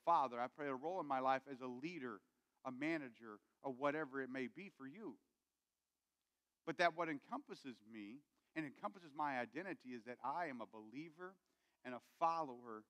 father. I play a role in my life as a leader, a manager, or whatever it may be for you. But that what encompasses me and encompasses my identity is that I am a believer and a follower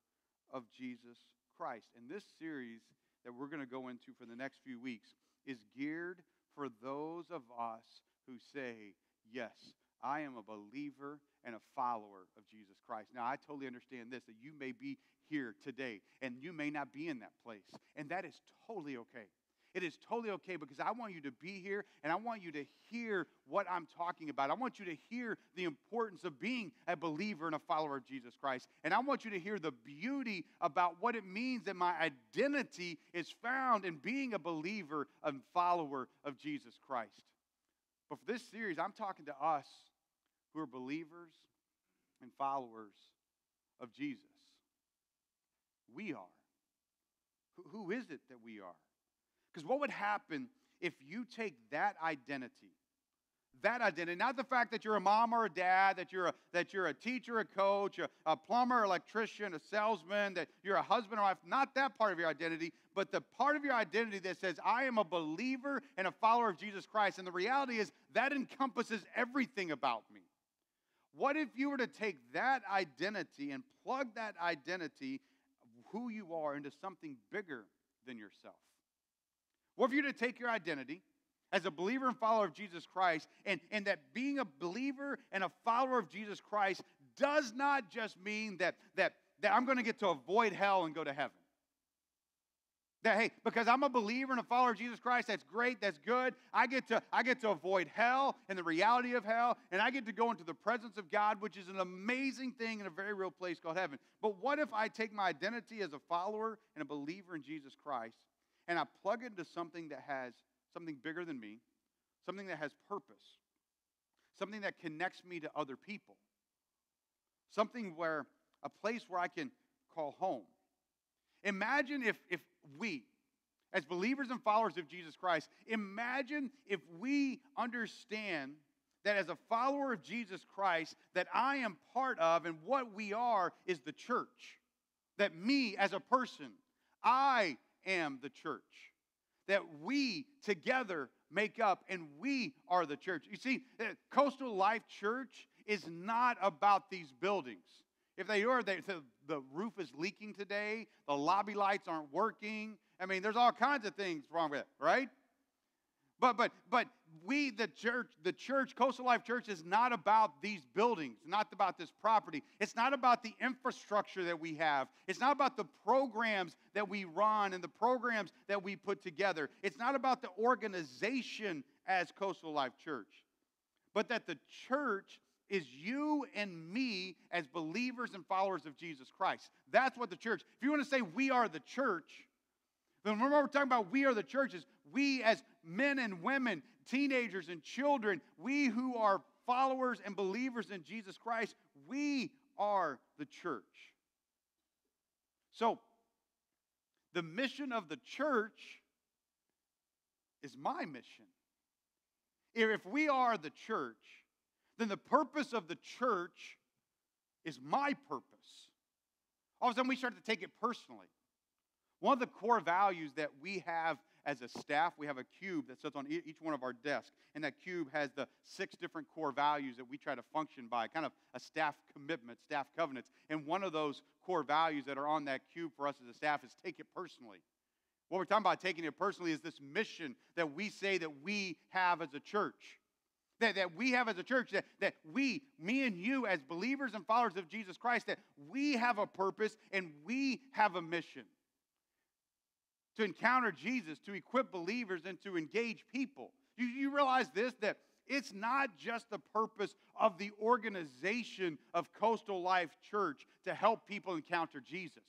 of Jesus Christ. And this series that we're going to go into for the next few weeks is geared for those of us who say, yes, I am a believer and a follower of Jesus Christ. Now, I totally understand this, that you may be here today, and you may not be in that place. And that is totally okay. It is totally okay, because I want you to be here, and I want you to hear what I'm talking about. I want you to hear the importance of being a believer and a follower of Jesus Christ. And I want you to hear the beauty about what it means that my identity is found in being a believer and follower of Jesus Christ. But for this series, I'm talking to us who are believers and followers of Jesus. We are. Who is it that we are? Because what would happen if you take that identity, not the fact that you're a mom or a dad, that you're a teacher, a coach, a plumber, electrician, a salesman, that you're a husband or wife, not that part of your identity, but the part of your identity that says, I am a believer and a follower of Jesus Christ. And the reality is that encompasses everything about me. What if you were to take that identity and plug that identity of who you are into something bigger than yourself? What if you were to take your identity as a believer and follower of Jesus Christ, and that being a believer and a follower of Jesus Christ does not just mean that I'm going to get to avoid hell and go to heaven. That, hey, because I'm a believer and a follower of Jesus Christ, that's great, that's good. I get to avoid hell and the reality of hell, and I get to go into the presence of God, which is an amazing thing in a very real place called heaven. But what if I take my identity as a follower and a believer in Jesus Christ, and I plug it into something that has something bigger than me, something that has purpose, something that connects me to other people, a place where I can call home. Imagine if we, as believers and followers of Jesus Christ, imagine if we understand that as a follower of Jesus Christ, that I am part of, and what we are is the church. That me as a person, I am the church. That we together make up, and we are the church. You see, Coastal Life Church is not about these buildings. If they are, the roof is leaking today, the lobby lights aren't working. I mean, there's all kinds of things wrong with it, right? But we, the church, Coastal Life Church, is not about these buildings, not about this property. It's not about the infrastructure that we have. It's not about the programs that we run and the programs that we put together. It's not about the organization as Coastal Life Church, but that the church is you and me as believers and followers of Jesus Christ. That's what the church. If you want to say we are the church, then remember we're talking about we are the churches. We as men and women, teenagers and children, we who are followers and believers in Jesus Christ, we are the church. So, the mission of the church is my mission. If we are the church, then the purpose of the church is my purpose. All of a sudden, we start to take it personally. One of the core values that we have as a staff, we have a cube that sits on each one of our desks, and that cube has the 6 different core values that we try to function by, kind of a staff commitment, staff covenants. And one of those core values that are on that cube for us as a staff is take it personally. What we're talking about taking it personally is this mission that we say that we have as a church. That we have as a church, that we, me and you as believers and followers of Jesus Christ, that we have a purpose and we have a mission. To encounter Jesus, to equip believers, and to engage people. You realize this, that it's not just the purpose of the organization of Coastal Life Church to help people encounter Jesus.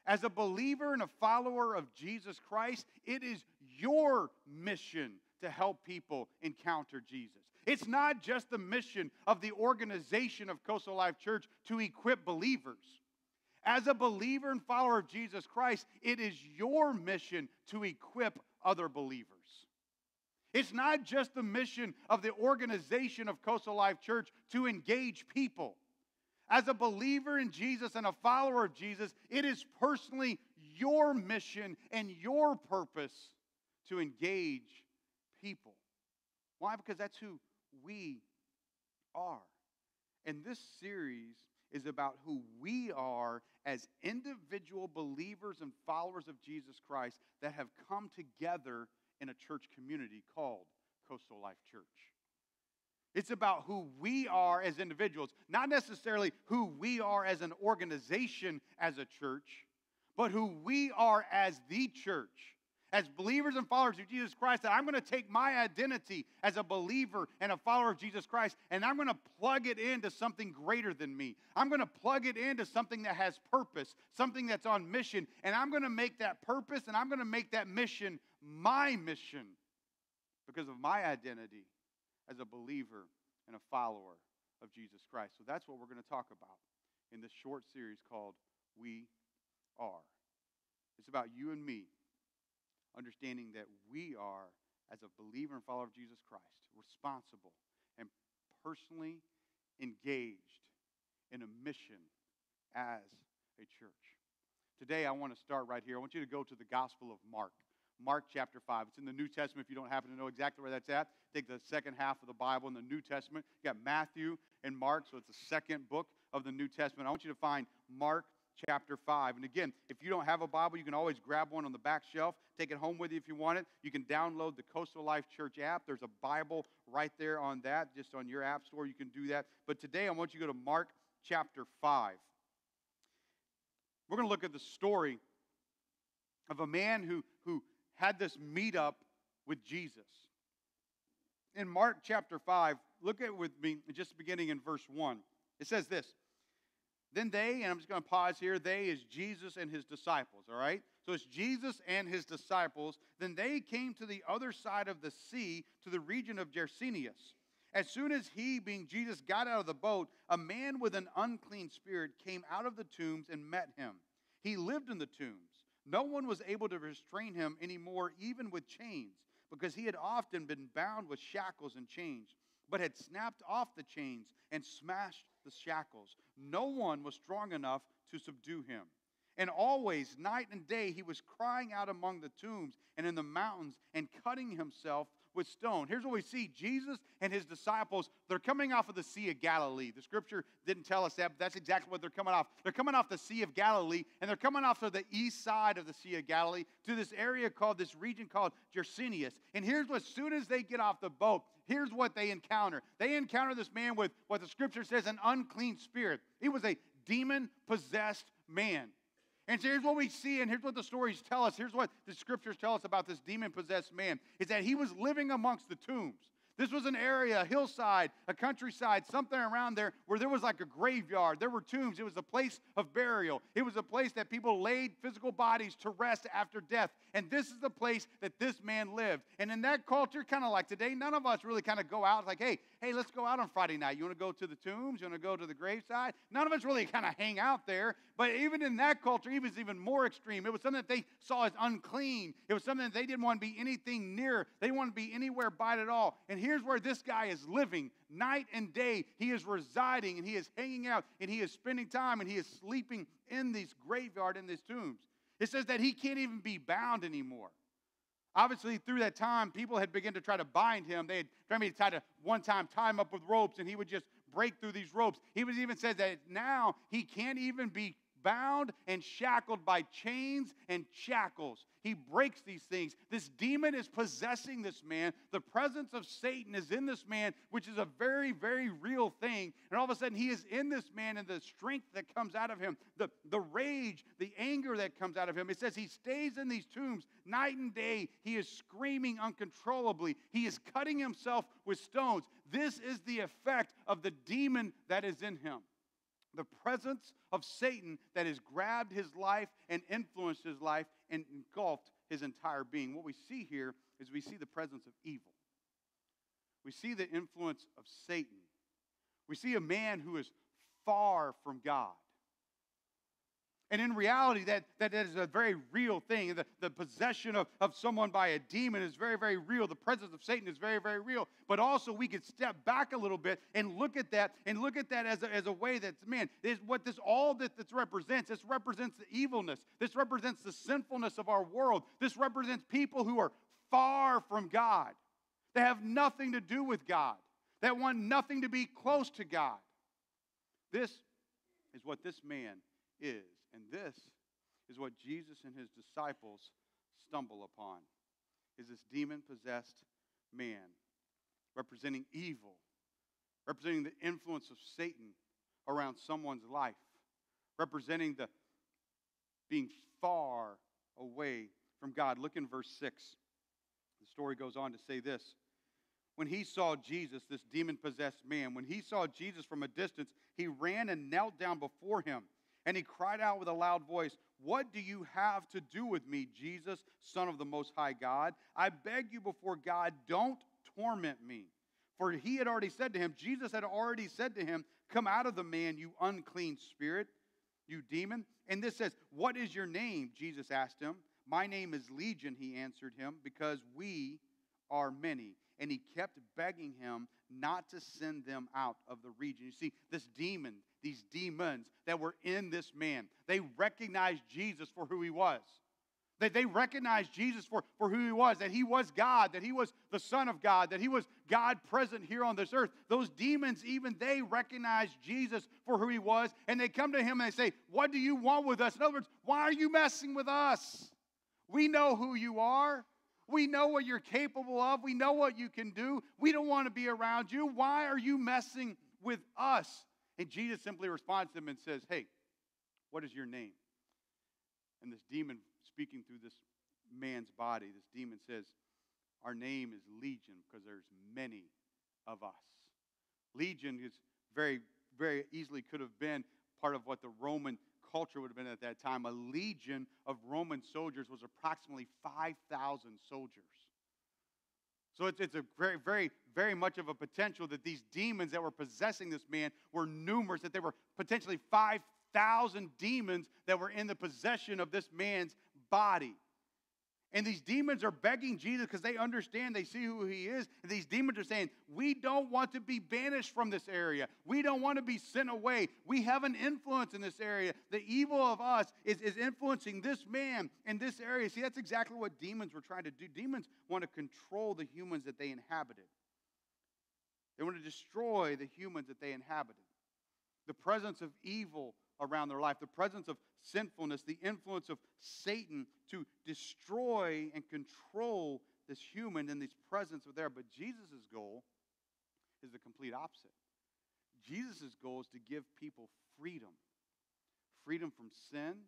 As a believer and a follower of Jesus Christ, it is your mission to help people encounter Jesus. It's not just the mission of the organization of Coastal Life Church to equip believers. As a believer and follower of Jesus Christ, it is your mission to equip other believers. It's not just the mission of the organization of Coastal Life Church to engage people. As a believer in Jesus and a follower of Jesus, it is personally your mission and your purpose to engage people. Why? Because that's who we are. And this series is about who we are as individual believers and followers of Jesus Christ that have come together in a church community called Coastal Life Church. It's about who we are as individuals, not necessarily who we are as an organization as a church, but who we are as the church. As believers and followers of Jesus Christ, that I'm going to take my identity as a believer and a follower of Jesus Christ, and I'm going to plug it into something greater than me. I'm going to plug it into something that has purpose, something that's on mission, and I'm going to make that purpose and I'm going to make that mission my mission because of my identity as a believer and a follower of Jesus Christ. So that's what we're going to talk about in this short series called We Are. It's about you and me understanding that we are, as a believer and follower of Jesus Christ, responsible and personally engaged in a mission as a church. Today, I want to start right here. I want you to go to the Gospel of Mark. Mark chapter 5. It's in the New Testament if you don't happen to know exactly where that's at. Take the second half of the Bible in the New Testament. You got Matthew and Mark, so it's the second book of the New Testament. I want you to find Mark chapter 5. And again, if you don't have a Bible, you can always grab one on the back shelf. Take it home with you if you want it. You can download the Coastal Life Church app. There's a Bible right there on that, just on your app store. You can do that. But today I want you to go to Mark chapter 5. We're going to look at the story of a man who had this meetup with Jesus. In Mark chapter 5, look at it with me, just beginning in verse 1. It says this. Then they, and I'm just going to pause here, they is Jesus and his disciples, all right? So it's Jesus and his disciples. Then they came to the other side of the sea, to the region of Gerasenius. As soon as he, being Jesus, got out of the boat, a man with an unclean spirit came out of the tombs and met him. He lived in the tombs. No one was able to restrain him anymore, even with chains, because he had often been bound with shackles and chains, but had snapped off the chains and smashed the shackles. No one was strong enough to subdue him. And always, night and day, he was crying out among the tombs and in the mountains and cutting himself with stone. Here's what we see. Jesus and his disciples, they're coming off of the Sea of Galilee. The scripture didn't tell us that, but that's exactly what they're coming off. They're coming off the Sea of Galilee, and they're coming off of the east side of the Sea of Galilee to this area called, this region called Gerasenius. And here's what, as soon as they get off the boat, here's what they encounter. They encounter this man with what the scripture says, an unclean spirit. He was a demon-possessed man. And so here's what we see, and here's what the stories tell us. Here's what the scriptures tell us about this demon-possessed man, is that he was living amongst the tombs. This was an area, a hillside, a countryside, something around there where there was like a graveyard. There were tombs. It was a place of burial. It was a place that people laid physical bodies to rest after death. And this is the place that this man lived. And in that culture, kind of like today, none of us really kind of go out like, hey, let's go out on Friday night. You want to go to the tombs? You want to go to the graveside? None of us really kind of hang out there. But even in that culture, it was even more extreme. It was something that they saw as unclean. It was something that they didn't want to be anything near. They didn't want to be anywhere by it at all. And here's where this guy is living night and day. He is residing and he is hanging out and he is spending time and he is sleeping in this graveyard, in these tombs. It says that he can't even be bound anymore. Obviously, through that time, people had begun to try to bind him. They had tried to one time tie him up with ropes, and he would just break through these ropes. He was even said that now he can't even be bound and shackled by chains and shackles. He breaks these things. This demon is possessing this man. The presence of Satan is in this man, which is a very, very real thing. And all of a sudden, he is in this man, and the strength that comes out of him, the rage, the anger that comes out of him. It says he stays in these tombs night and day. He is screaming uncontrollably. He is cutting himself with stones. This is the effect of the demon that is in him. The presence of Satan that has grabbed his life and influenced his life and engulfed his entire being. What we see here is we see the presence of evil. We see the influence of Satan. We see a man who is far from God. And in reality, that is a very real thing. The possession of someone by a demon is very, very real. The presence of Satan is very, very real. But also, we could step back a little bit and look at that as a way that, man, is what this represents. This represents the evilness. This represents the sinfulness of our world. This represents people who are far from God. They have nothing to do with God. That want nothing to be close to God. This is what this man is. And this is what Jesus and his disciples stumble upon, is this demon-possessed man representing evil, representing the influence of Satan around someone's life, representing the being far away from God. Look in verse 6. The story goes on to say this. When he saw Jesus, this demon-possessed man, when he saw Jesus from a distance, he ran and knelt down before him. And he cried out with a loud voice, "What do you have to do with me, Jesus, Son of the Most High God? I beg you before God, don't torment me." For he had already said to him, Jesus had already said to him, "Come out of the man, you unclean spirit, you demon." And this says, "What is your name?" Jesus asked him. "My name is Legion," he answered him, "because we are many." And he kept begging him not to send them out of the region. You see, these demons that were in this man, they recognized Jesus for who he was. They recognized Jesus for who he was, that he was God, that he was the Son of God, that he was God present here on this earth. Those demons, even they recognized Jesus for who he was, and they come to him and they say, "What do you want with us?" In other words, why are you messing with us? We know who you are. We know what you're capable of. We know what you can do. We don't want to be around you. Why are you messing with us? And Jesus simply responds to them and says, "Hey, what is your name?" And this demon speaking through this man's body, this demon says, "Our name is Legion because there's many of us." Legion is very, very easily could have been part of what the Roman culture would have been at that time. A legion of Roman soldiers was approximately 5,000 soldiers. So it's a very, very, very much of a potential that these demons that were possessing this man were numerous, that there were potentially 5,000 demons that were in the possession of this man's body. And these demons are begging Jesus because they understand, they see who he is. And these demons are saying, "We don't want to be banished from this area. We don't want to be sent away. We have an influence in this area. The evil of us is influencing this man in this area." See, that's exactly what demons were trying to do. Demons want to control the humans that they inhabited. They want to destroy the humans that they inhabited. The presence of evil around their life, the presence of sinfulness, the influence of Satan to destroy and control this human and this presence of there. But Jesus' goal is the complete opposite. Jesus' goal is to give people freedom. Freedom from sin,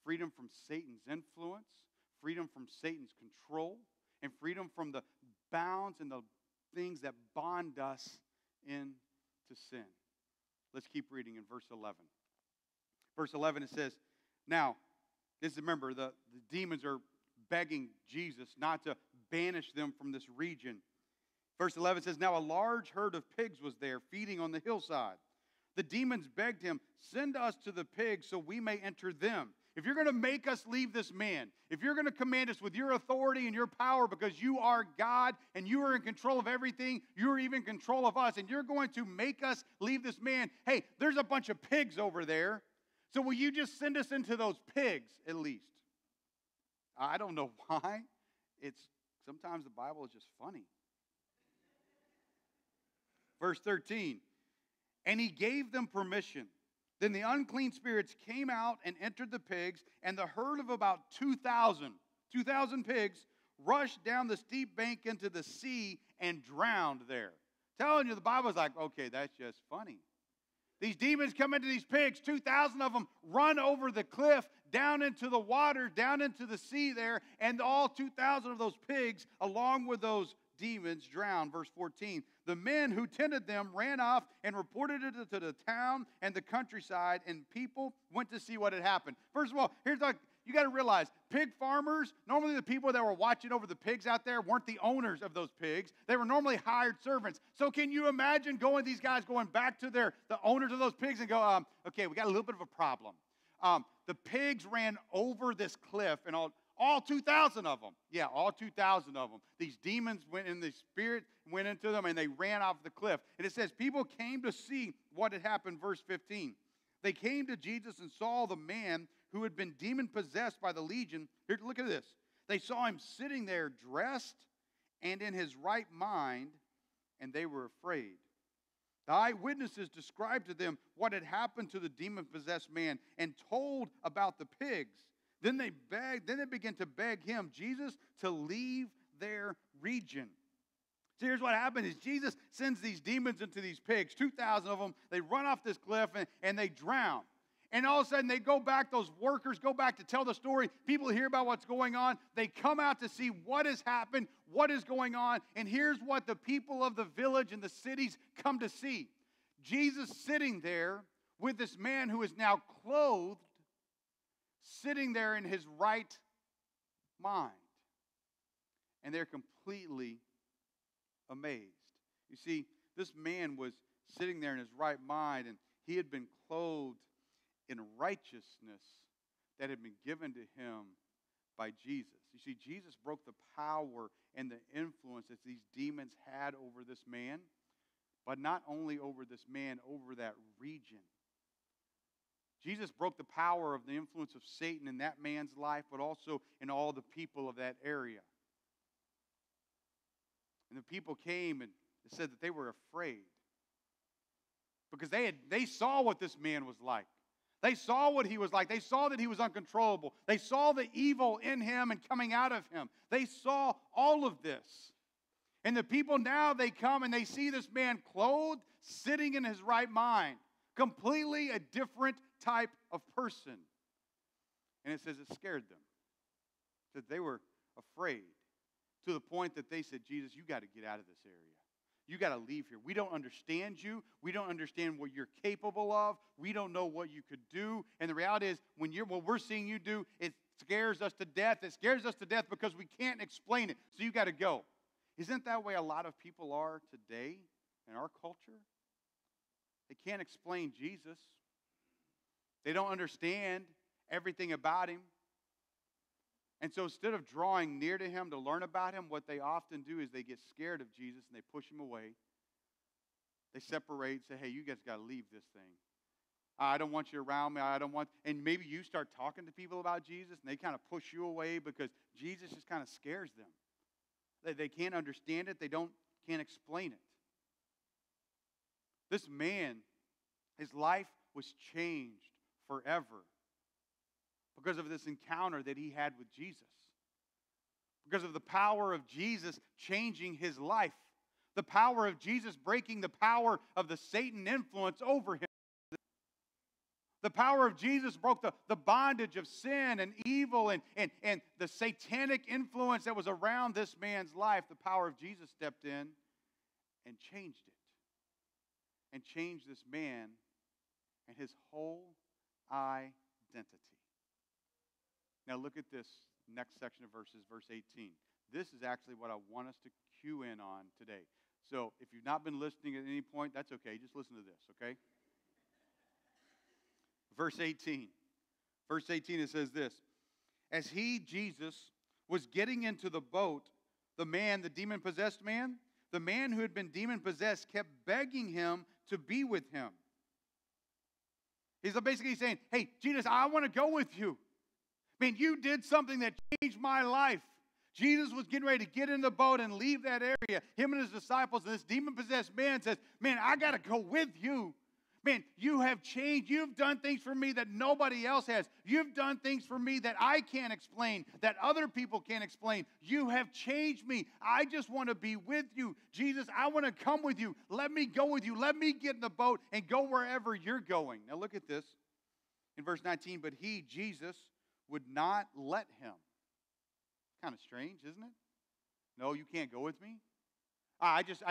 freedom from Satan's influence, freedom from Satan's control, and freedom from the bounds and the things that bond us into sin. Let's keep reading in verse 11. Verse 11, it says, now, remember, the demons are begging Jesus not to banish them from this region. Verse 11 says, now a large herd of pigs was there feeding on the hillside. The demons begged him, "Send us to the pigs so we may enter them." If you're going to make us leave this man, if you're going to command us with your authority and your power because you are God and you are in control of everything, you're even in control of us, and you're going to make us leave this man, hey, there's a bunch of pigs over there, so will you just send us into those pigs at least? I don't know why. Sometimes the Bible is just funny. Verse 13, and he gave them permission. Then the unclean spirits came out and entered the pigs, and the herd of about 2,000 pigs rushed down the steep bank into the sea and drowned there. Telling you, the Bible's like, okay, that's just funny. These demons come into these pigs, 2,000 of them run over the cliff, down into the water, down into the sea there, and all 2,000 of those pigs, along with those demons, drowned. Verse 14, the men who tended them ran off and reported it to the town and the countryside, and people went to see what had happened. First of all, you got to realize, pig farmers, normally the people that were watching over the pigs out there weren't the owners of those pigs. They were normally hired servants. So can you imagine these guys going back to the owners of those pigs and go, okay, we got a little bit of a problem. The pigs ran over this cliff, and all 2,000 of them. Yeah, all 2,000 of them. These demons went in, the spirit went into them, and they ran off the cliff. And it says, people came to see what had happened, verse 15. They came to Jesus and saw the man who had been demon-possessed by the legion. Here, look at this. They saw him sitting there dressed and in his right mind, and they were afraid. The eyewitnesses described to them what had happened to the demon-possessed man and told about the pigs. Then they began to beg him, Jesus, to leave their region. So here's what happened is Jesus sends these demons into these pigs, 2,000 of them. They run off this cliff and they drown. And all of a sudden they go back, those workers go back to tell the story. People hear about what's going on. They come out to see what has happened, what is going on. And here's what the people of the village and the cities come to see. Jesus sitting there with this man who is now clothed, sitting there in his right mind. And they're completely amazed. You see, this man was sitting there in his right mind, and he had been clothed in righteousness that had been given to him by Jesus. You see, Jesus broke the power and the influence that these demons had over this man, but not only over this man, over that region. Jesus broke the power of the influence of Satan in that man's life, but also in all the people of that area. And the people came and said that they were afraid because they saw what this man was like. They saw what he was like. They saw that he was uncontrollable. They saw the evil in him and coming out of him. They saw all of this. And the people now, they come and they see this man clothed, sitting in his right mind. Completely a different type of person. And it says it scared them. That they were afraid. To the point that they said, Jesus, you got to get out of this area. You got to leave here. We don't understand you. We don't understand what you're capable of. We don't know what you could do. And the reality is, what we're seeing you do, it scares us to death. It scares us to death because we can't explain it. So you got to go. Isn't that the way a lot of people are today in our culture? They can't explain Jesus. They don't understand everything about him. And so instead of drawing near to him to learn about him, what they often do is they get scared of Jesus and they push him away. They separate, say, hey, you guys got to leave this thing. I don't want you around me. And maybe you start talking to people about Jesus and they kind of push you away because Jesus just kind of scares them. They can't understand it. They can't explain it. This man, his life was changed forever. Because of this encounter that he had with Jesus. Because of the power of Jesus changing his life. The power of Jesus breaking the power of the Satan influence over him. The power of Jesus broke the bondage of sin and evil and the satanic influence that was around this man's life. The power of Jesus stepped in and changed it. And changed this man and his whole identity. Now look at this next section of verses, verse 18. This is actually what I want us to cue in on today. So if you've not been listening at any point, that's okay. Just listen to this, okay? Verse 18. Verse 18, it says this. As he, Jesus, was getting into the boat, the demon-possessed man, the man who had been demon-possessed kept begging him to be with him. He's basically saying, hey, Jesus, I want to go with you. Man, you did something that changed my life. Jesus was getting ready to get in the boat and leave that area. Him and his disciples, and this demon-possessed man says, man, I got to go with you. Man, you have changed. You've done things for me that nobody else has. You've done things for me that I can't explain, that other people can't explain. You have changed me. I just want to be with you. Jesus, I want to come with you. Let me go with you. Let me get in the boat and go wherever you're going. Now look at this. In verse 19, but he, Jesus, would not let him. Kind of strange, isn't it? No, you can't go with me. I just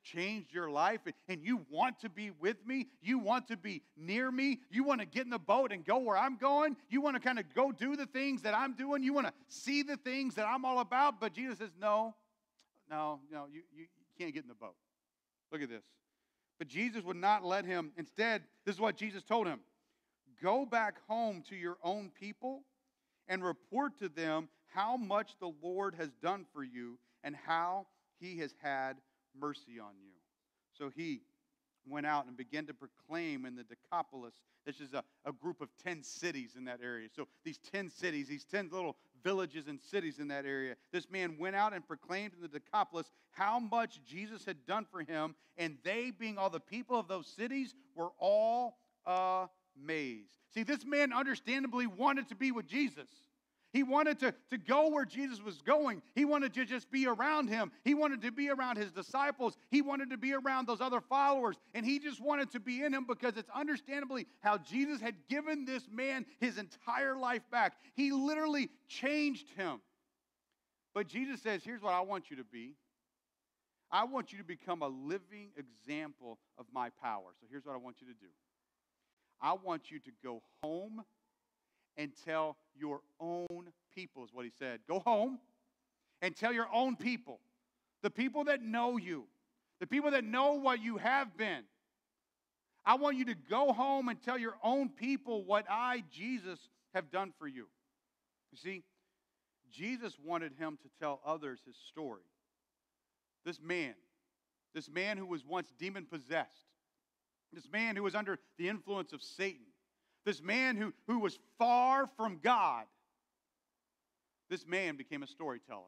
changed your life, and you want to be with me. You want to be near me. You want to get in the boat and go where I'm going. You want to kind of go do the things that I'm doing. You want to see the things that I'm all about. But Jesus says, no, you can't get in the boat. Look at this. But Jesus would not let him. Instead, this is what Jesus told him. Go back home to your own people and report to them how much the Lord has done for you and how he has had mercy on you. So he went out and began to proclaim in the Decapolis. This is a group of 10 cities in that area. So these 10 cities, these 10 little villages and cities in that area. This man went out and proclaimed in the Decapolis how much Jesus had done for him. And they, being all the people of those cities, were all amazed. See, this man understandably wanted to be with Jesus. He wanted to go where Jesus was going. He wanted to just be around him. He wanted to be around his disciples. He wanted to be around those other followers. And he just wanted to be in him because it's understandably how Jesus had given this man his entire life back. He literally changed him. But Jesus says, here's what I want you to be. I want you to become a living example of my power. So here's what I want you to do. I want you to go home and tell your own people, is what he said. Go home and tell your own people, the people that know you, the people that know what you have been. I want you to go home and tell your own people what I, Jesus, have done for you. You see, Jesus wanted him to tell others his story. This man who was once demon-possessed, this man who was under the influence of Satan, this man who was far from God, this man became a storyteller.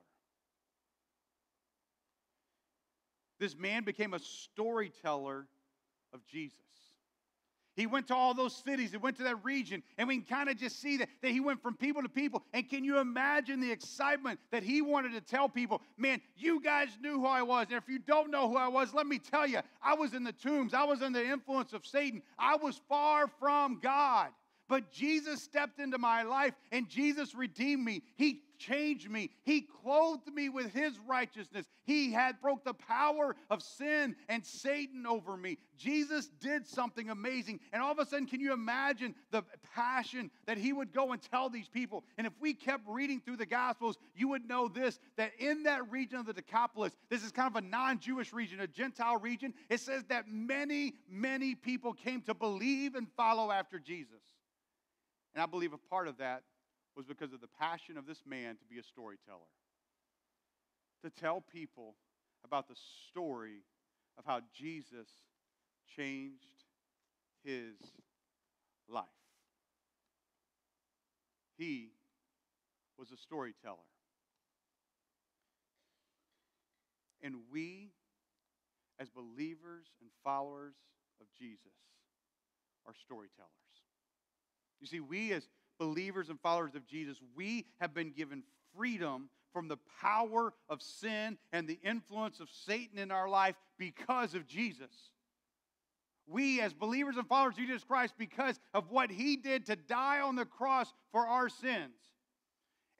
This man became a storyteller of Jesus. He went to all those cities. He went to that region. And we can kind of just see that he went from people to people. And can you imagine the excitement that he wanted to tell people? Man, you guys knew who I was. And if you don't know who I was, let me tell you, I was in the tombs. I was under the influence of Satan. I was far from God. But Jesus stepped into my life and Jesus redeemed me. He changed me. He clothed me with his righteousness. He had broke the power of sin and Satan over me. Jesus did something amazing. And all of a sudden, can you imagine the passion that he would go and tell these people? And if we kept reading through the Gospels, you would know this, that in that region of the Decapolis, this is kind of a non-Jewish region, a Gentile region, it says that many, many people came to believe and follow after Jesus. And I believe a part of that was because of the passion of this man to be a storyteller. To tell people about the story of how Jesus changed his life. He was a storyteller. And we, as believers and followers of Jesus, are storytellers. You see, we as believers and followers of Jesus, we have been given freedom from the power of sin and the influence of Satan in our life because of Jesus. We as believers and followers of Jesus Christ, because of what he did to die on the cross for our sins.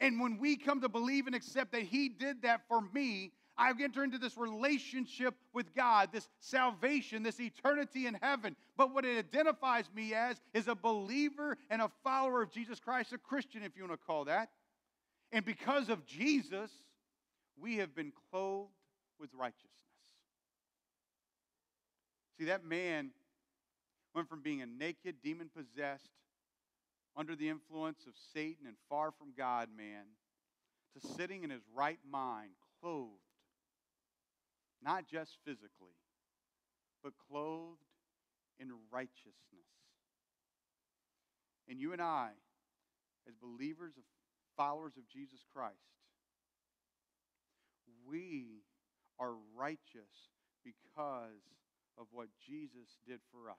And when we come to believe and accept that he did that for me, I enter into this relationship with God, this salvation, this eternity in heaven. But what it identifies me as is a believer and a follower of Jesus Christ, a Christian, if you want to call that. And because of Jesus, we have been clothed with righteousness. See, that man went from being a naked, demon-possessed, under the influence of Satan and far from God man, to sitting in his right mind, clothed, not just physically, but clothed in righteousness. And you and I, as believers of followers of Jesus Christ, we are righteous because of what Jesus did for us.